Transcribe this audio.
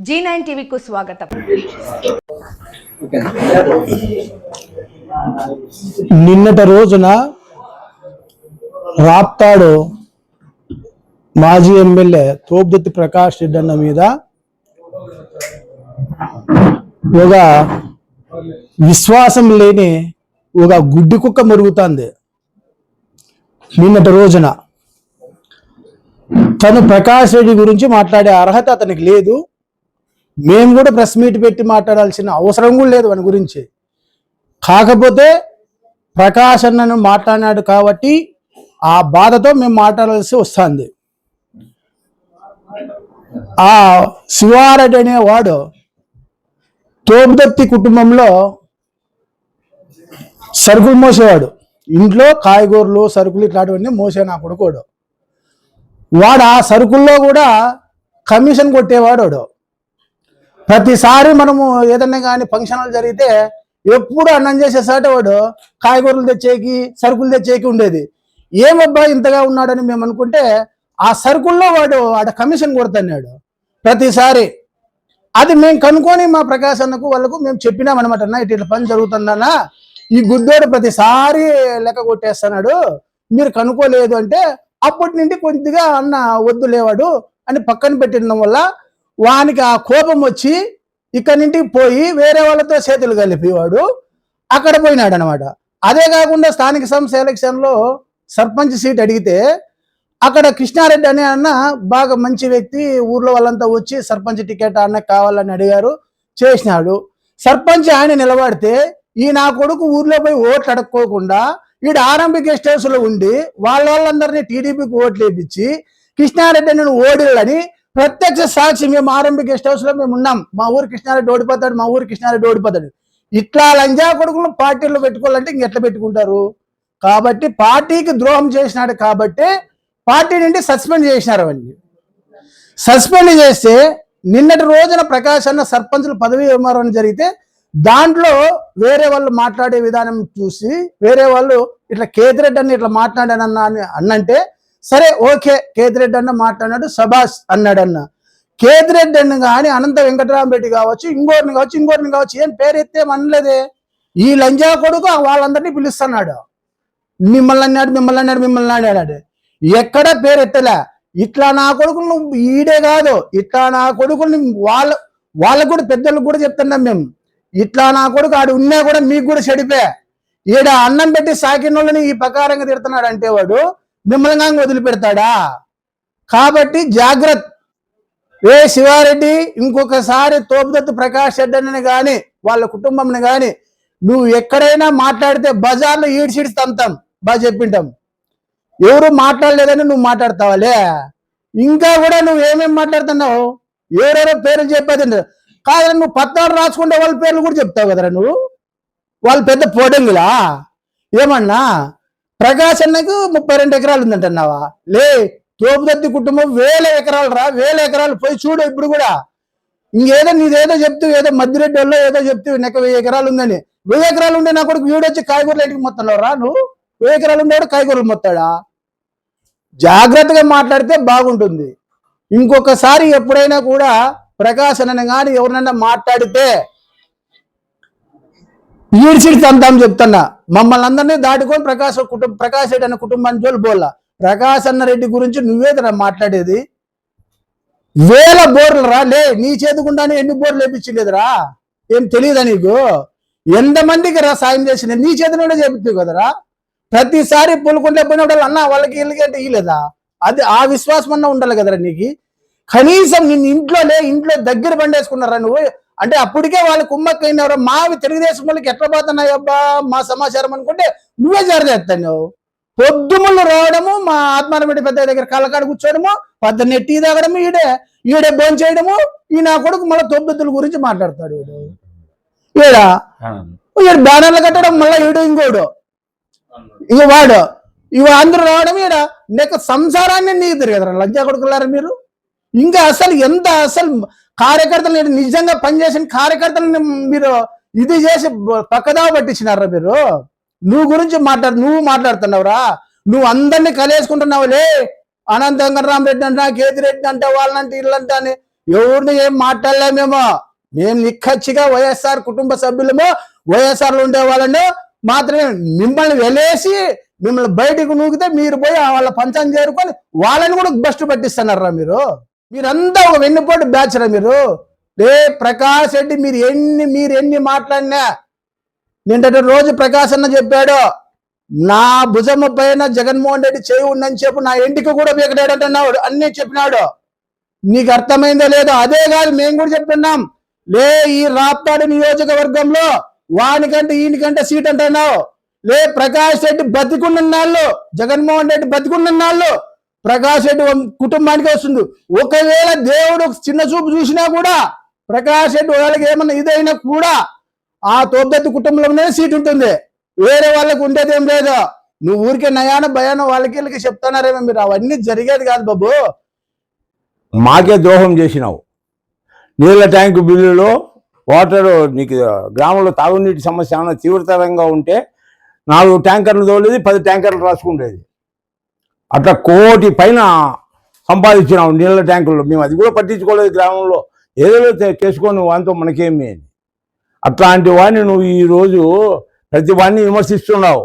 G9 టీవీకు స్వాగతం. నిన్నటి రోజున రాప్తాడు మాజీ ఎమ్మెల్యే తోపుదుర్తి ప్రకాష్ రెడ్డి అన్న మీద ఒక విశ్వాసం లేని ఒక గుడ్డి కుక్క మరుగుతుంది. నిన్నటి రోజున తను ప్రకాష్ రెడ్డి గురించి మాట్లాడే అర్హత అతనికి లేదు. మేము కూడా ప్రెస్ మీట్ పెట్టి మాట్లాడాల్సిన అవసరం కూడా లేదు వాని గురించి. కాకపోతే ప్రకాష్ అన్నను మాట్లాడినాడు కాబట్టి ఆ బాధతో మేము మాట్లాడాల్సి వస్తుంది. ఆ శివారెడ్డి అనేవాడు తోపుదత్తి కుటుంబంలో సరుకులు మోసేవాడు. ఇంట్లో కాయగూరలు సరుకులు ఇట్లాంటివన్నీ మోసే నా కొడుకోడు. వాడు ఆ సరుకుల్లో కూడా కమిషన్ కొట్టేవాడు. వాడు ప్రతిసారి మనము ఏదన్నా కానీ ఫంక్షన్లు జరిగితే ఎప్పుడు అన్నం చేసేసాటే వాడు కాయగూరలు తెచ్చేకి సరుకులు తెచ్చేకి ఉండేది. ఏమబ్బా ఇంతగా ఉన్నాడని మేము అనుకుంటే ఆ సరుకుల్లో వాడు ఆడ కమిషన్ కొడుతున్నాడు ప్రతిసారి. అది మేము కనుక్కొని మా ప్రకాశ్ అన్నకు వాళ్ళకు మేము చెప్పినామన్నమాట, అన్న ఇట్లా పని జరుగుతుందన్నా, ఈ గుడ్డోడు ప్రతిసారి లెక్క కొట్టేస్తున్నాడు, మీరు కనుక్కోలేదు అంటే అప్పటి నుండి కొద్దిగా అన్న వద్దులేవాడు అని పక్కన పెట్టడం వల్ల వానికి ఆ కోపం వచ్చి ఇక్కడి నుండి పోయి వేరే వాళ్ళతో చేతులు కలిపేవాడు అక్కడ పోయినాడు అనమాట. అదే కాకుండా స్థానిక సంస్థ ఎలక్షన్లో సర్పంచ్ సీట్ అడిగితే అక్కడ కృష్ణారెడ్డి అనే అన్న బాగా మంచి వ్యక్తి, ఊర్లో వాళ్ళంతా వచ్చి సర్పంచ్ టికెట్ అన్న కావాలని అడిగారు, చేసినాడు. సర్పంచ్ ఆయన నిలబడితే ఈ నా కొడుకు ఊర్లో పోయి ఓట్లు అడుక్కోకుండా వీడు ఆర్ఎంపీ గెస్ట్ హౌస్ లో ఉండి వాళ్ళందరినీ టీడీపీకి ఓట్లు వేయించి కృష్ణారెడ్డి అని ఓడిల్లని ప్రత్యక్ష సాక్షి. మేము ఆర్ఎంపీ గెస్ట్ హౌస్ లో మేము ఉన్నాం, మా ఊరు కృష్ణారెడ్డి ఓడిపోతాడు, మా ఊరు కృష్ణారెడ్డి ఓడిపోతాడు. ఇట్లా లంజా కొడుకులు పార్టీలో పెట్టుకోవాలంటే ఇంకెట్లా పెట్టుకుంటారు? కాబట్టి పార్టీకి ద్రోహం చేసినాడు కాబట్టి పార్టీ నుండి సస్పెండ్ చేసినారు. అవన్నీ సస్పెండ్ చేస్తే నిన్నటి రోజున ప్రకాష్ అన్న సర్పంచుల పదవి విరమణ జరిగితే దాంట్లో వేరే వాళ్ళు మాట్లాడే విధానం చూసి వేరే వాళ్ళు ఇట్లా కేతిరెడ్డి అన్న ఇట్లా మాట్లాడానన్నా అని అన్నంటే సరే ఓకే, కేతిరెడ్డి అన్న మాట్లాడాడు సభాష్ అన్నాడు అన్న. కేతిరెడ్డి అన్న కానీ అనంత వెంకటరామరెడ్డి కావచ్చు, ఇంకోరిని కావచ్చు ఏం పేరు ఎత్తే అనలేదే. ఈ లంజా కొడుకు వాళ్ళందరినీ పిలుస్తున్నాడు, మిమ్మల్ని అన్నాడు. ఎక్కడ పేరు ఎత్తలే. ఇట్లా నా కొడుకులు నువ్వు ఈడే కాదు, ఇట్లా నా కొడుకుని వాళ్ళకు కూడా పెద్దలకు కూడా చెప్తున్నాం మేము, ఇట్లా నా కొడుకు ఆడు ఉన్నా కూడా మీకు కూడా చెడిపే. ఈడ అన్నం పెట్టి సాకిన వాళ్ళని ఈ ప్రకారంగా తిడుతున్నాడు అంటే వాడు మిమ్మల్ని వదిలిపెడతాడా? కాబట్టి జాగ్రత్త. శివారెడ్డి ఇంకొకసారి తోపుదత్తి ప్రకాష్ రెడ్డిని కానీ వాళ్ళ కుటుంబంని కానీ నువ్వు ఎక్కడైనా మాట్లాడితే బజార్లో ఈడ్చిడి తంతాం బాగా చెప్పింటాం. ఎవరు మాట్లాడలేదని నువ్వు మాట్లాడతావాలే. ఇంకా కూడా నువ్వు ఏమేమి మాట్లాడుతున్నావు, ఎవరెవరో పేర్లు చెప్పేది కాదు. నువ్వు పత్రాలు రాసుకుంటే వాళ్ళ పేర్లు కూడా చెప్తావు కదరా నువ్వు. వాళ్ళు పెద్ద పోటంగులా ఏమన్నా? ప్రకాశ్ అన్నకు 32 ఎకరాలు ఉందంటున్నావా? లే, తోపుదత్తి కుటుంబం 1000 ఎకరాలు రా, 1000 ఎకరాలు పోయి చూడు. ఇప్పుడు కూడా ఇంకేదో నీదేదో చెప్తూ ఏదో మధ్యరెడ్డి వాళ్ళు ఏదో చెప్తూ నెక్క 1000 ఎకరాలు ఉందని. 1000 ఎకరాలు ఉండే నా కొడుకు వీడొచ్చి కాయగూరలు ఇంటికి మొత్తంలో రా. నువ్వు 1000 ఎకరాలు ఉండేవాడు కాయగూరలు మొత్తాడా? జాగ్రత్తగా మాట్లాడితే బాగుంటుంది. ఇంకొకసారి ఎప్పుడైనా కూడా ప్రకాశ్ అన్న కానీ ఎవరినైనా మాట్లాడితే ఈడ్చిడి తంతాం చెప్తున్నా. మమ్మల్ని అందరినీ దాటుకొని ప్రకాష్ రెడ్డి అన్న కుటుంబాన్ని జోలు పోలా. ప్రకాశ్ అన్న రెడ్డి గురించి నువ్వేదిరా మాట్లాడేది? 1000 బోర్లు రా. లే, నీ చేతుకుండానే ఎన్ని బోర్లు వేపించలేదురా? ఏం తెలియదా నీకు? ఎంతమందికి రా సాయం చేసిన నీ చేతిలోనే చెబుతావు కదరా. ప్రతిసారి పులుకుంటే పోయినప్పుడు అన్న వాళ్ళకి వీళ్ళకి అంటే ఇలేదా? అది ఆ విశ్వాసం అన్నా ఉండాలి కదరా నీకు. కనీసం నిన్ను ఇంట్లో దగ్గర బండేసుకున్నారా నువ్వు అంటే అప్పటికే వాళ్ళు కుమ్మక్కైనవరా. మావి తెలుగుదేశం వాళ్ళకి ఎట్లా పోతున్నాయి అబ్బా మా సమాచారం అనుకుంటే నువ్వే జరదేస్తాను. పొద్దుముళ్ళు రావడము, మా ఆత్మారెడ్డి పెద్ద దగ్గర కళ్ళకాడ కూర్చోవడము, పొద్దున్నే టీ తాగడము, ఈడే భోజనం చేయడము. ఈ నా కొడుకు మళ్ళీ తొబ్బెత్తుల గురించి మాట్లాడతాడు. ఈడు బ్యానర్లు కట్టడం మళ్ళీ ఇంకోడు వాడు అందరూ రావడం నెక్క సంసారాన్ని నీకుతారు కదరా లంచా కొడుకులారా మీరు. ఇంకా అసలు కార్యకర్తలు నిజంగా పనిచేసిన కార్యకర్తలను మీరు ఇది చేసి పక్కదా పట్టించినారా మీరు. నువ్వు మాట్లాడుతున్నావురా. నువ్వు అందరినీ కలిసుకుంటున్నావులే. అనంత వెంకటరామరెడ్డి అంట, కేతిరెడ్డి అంటే వాళ్ళంటే ఇళ్ళంటే అని ఎవరిని ఏం మాట్లాడలే మేము నిక్కచ్చిగా వైఎస్ఆర్ కుటుంబ సభ్యులము, వైఎస్ఆర్లో ఉండే వాళ్ళను మాత్రమే మిమ్మల్ని వెలేసి మిమ్మల్ని బయటకు నూకితే మీరు పోయి వాళ్ళ పంచాన్ని చేరుకొని వాళ్ళని కూడా బస్టు పట్టిస్తున్నారా మీరంతా ఒక వెన్నుపోటు బ్యాచ్ రా మీరు. ప్రకాష్ రెడ్డి మీరు ఎన్ని మాట్లాడినా నిన్నటి రోజు ప్రకాష్ అన్న చెప్పాడు, నా భుజము పైన జగన్మోహన్ రెడ్డి చేయి ఉందని చెప్పు, నా ఇంటికి కూడా బీకడాడంటున్నాడు, అన్ని చెప్పినాడు. నీకు అర్థమైందో లేదో? అదే కాదు మేము కూడా చెప్తున్నాం, ఈ రాప్తాడు నియోజకవర్గంలో వానికంటే ఈయనకంటే సీట్ అంటున్నావు. ప్రకాష్ రెడ్డి బతికున్న నాళ్ళు, జగన్మోహన్ రెడ్డి బతికున్న నాళ్ళు ప్రకాష్ రెడ్డి కుటుంబానికి వస్తుంది. ఒకవేళ దేవుడు చిన్న చూపు చూసినా కూడా ప్రకాష్ రెడ్డి వాళ్ళకి ఏమన్నా ఇదైనా కూడా ఆ తోబెత్తి కుటుంబంలోనే సీట్ ఉంటుంది, వేరే వాళ్ళకి ఉండేదేం లేదు. నువ్వు ఊరికే నయాన భయాన వాళ్ళకి చెప్తున్నారేమో మీరు, అవన్నీ జరిగేది కాదు బాబు. మాకే ద్రోహం చేసినావు. నీళ్ళ ట్యాంకు బిల్లులో వాటర్ నీకు గ్రామంలో తాగునీటి సమస్య ఏమైనా తీవ్రతరంగా ఉంటే 4 ట్యాంకర్లు తోలేది, 10 ట్యాంకర్లు రాసుకుండేది. అట్లా 1 కోటి పైన సంపాదించినావు నీళ్ళ ట్యాంకుల్లో. మేము అది కూడా పట్టించుకోలేదు గ్రామంలో, ఏదో చేసుకొని వానితో మనకేమి అని. అట్లాంటి వాడిని నువ్వు ఈరోజు ప్రతి వాడిని విమర్శిస్తున్నావు.